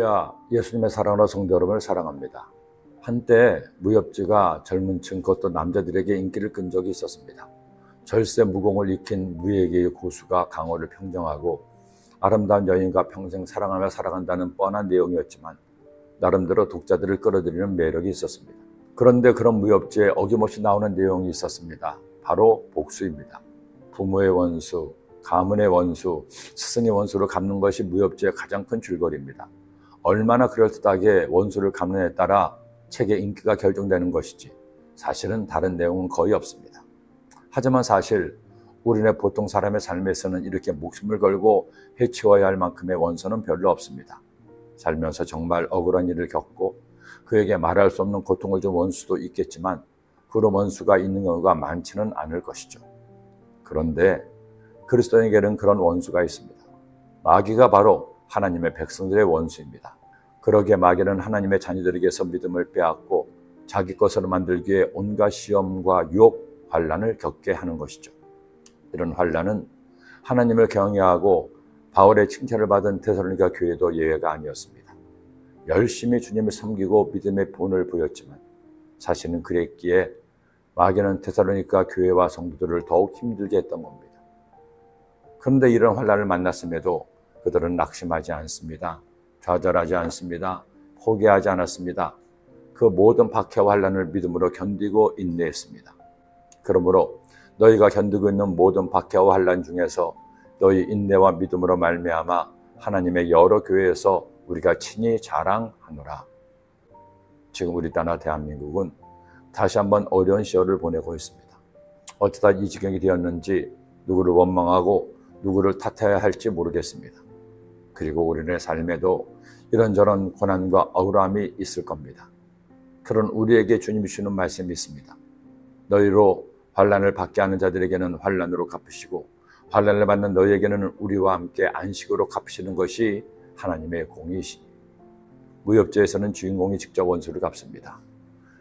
할렐루야, 예수님의 사랑으로 성도 여러분을 사랑합니다. 한때 무협지가 젊은 층, 그것도 남자들에게 인기를 끈 적이 있었습니다. 절세 무공을 익힌 무예계의 고수가 강호를 평정하고 아름다운 여인과 평생 사랑하며 살아간다는 뻔한 내용이었지만 나름대로 독자들을 끌어들이는 매력이 있었습니다. 그런데 그런 무협지에 어김없이 나오는 내용이 있었습니다. 바로 복수입니다. 부모의 원수, 가문의 원수, 스승의 원수를 갚는 것이 무협지의 가장 큰 줄거리입니다. 얼마나 그럴듯하게 원수를 갚느냐에 따라 책의 인기가 결정되는 것이지 사실은 다른 내용은 거의 없습니다. 하지만 사실 우리네 보통 사람의 삶에서는 이렇게 목숨을 걸고 해치워야 할 만큼의 원수는 별로 없습니다. 살면서 정말 억울한 일을 겪고 그에게 말할 수 없는 고통을 준 원수도 있겠지만 그런 원수가 있는 경우가 많지는 않을 것이죠. 그런데 그리스도인에게는 그런 원수가 있습니다. 마귀가 바로 하나님의 백성들의 원수입니다. 그러기에 마귀는 하나님의 자녀들에게서 믿음을 빼앗고 자기 것으로 만들기 위해 온갖 시험과 유혹, 환난을 겪게 하는 것이죠. 이런 환난은 하나님을 경외하고 바울의 칭찬을 받은 데살로니가 교회도 예외가 아니었습니다. 열심히 주님을 섬기고 믿음의 본을 보였지만 사실은 그랬기에 마귀는 데살로니가 교회와 성도들을 더욱 힘들게 했던 겁니다. 그런데 이런 환난을 만났음에도 그들은 낙심하지 않습니다. 좌절하지 않습니다. 포기하지 않았습니다. 그 모든 박해와 환난을 믿음으로 견디고 인내했습니다. 그러므로 너희가 견디고 있는 모든 박해와 환난 중에서 너희 인내와 믿음으로 말미암아 하나님의 여러 교회에서 우리가 친히 자랑하노라. 지금 우리 나라 대한민국은 다시 한번 어려운 시절을 보내고 있습니다. 어쩌다 이 지경이 되었는지 누구를 원망하고 누구를 탓해야 할지 모르겠습니다. 그리고 우리의 삶에도 이런저런 고난과 억울함이 있을 겁니다. 그런 우리에게 주님이 주시는 말씀이 있습니다. 너희로 환난을 받게 하는 자들에게는 환난으로 갚으시고 환난을 받는 너희에게는 우리와 함께 안식으로 갚으시는 것이 하나님의 공의이시니. 무협지에서는 주인공이 직접 원수를 갚습니다.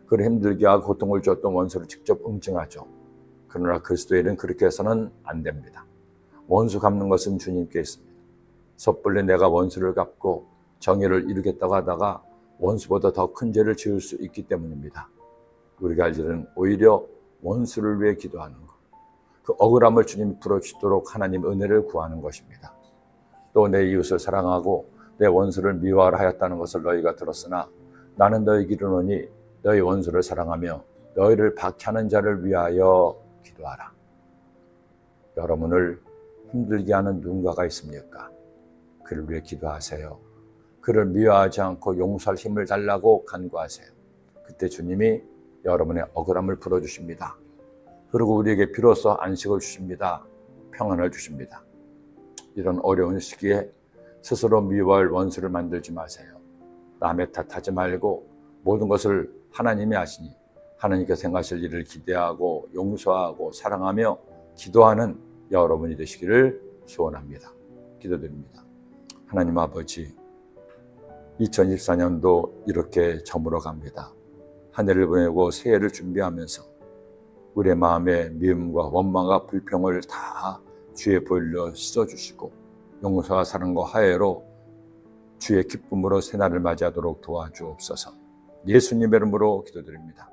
그를 힘들게 하고 고통을 주었던 원수를 직접 응징하죠. 그러나 그리스도인은 그렇게 해서는 안 됩니다. 원수 갚는 것은 주님께 있습니다. 섣불리 내가 원수를 갚고 정의를 이루겠다고 하다가 원수보다 더 큰 죄를 지을 수 있기 때문입니다. 우리가 할 일은 오히려 원수를 위해 기도하는 것, 그 억울함을 주님이 풀어주도록 하나님 은혜를 구하는 것입니다. 또 내 이웃을 사랑하고 내 원수를 미워하라 하였다는 것을 너희가 들었으나 나는 너희에게 이르노니 너희 원수를 사랑하며 너희를 박해하는 자를 위하여 기도하라. 여러분을 힘들게 하는 누군가가 있습니까? 그를 위해 기도하세요. 그를 미워하지 않고 용서할 힘을 달라고 간구하세요. 그때 주님이 여러분의 억울함을 풀어주십니다. 그리고 우리에게 비로소 안식을 주십니다. 평안을 주십니다. 이런 어려운 시기에 스스로 미워할 원수를 만들지 마세요. 남의 탓하지 말고 모든 것을 하나님이 아시니 하나님께서 행하실 일을 기대하고 용서하고 사랑하며 기도하는 여러분이 되시기를 소원합니다. 기도드립니다. 하나님 아버지, 2024년도 이렇게 저물어 갑니다. 한 해를 보내고 새해를 준비하면서 우리의 마음의 미움과 원망과 불평을 다 주의 보혈로 씻어주시고 용서와 사랑과 화해로 주의 기쁨으로 새날을 맞이하도록 도와주옵소서. 예수님의 이름으로 기도드립니다.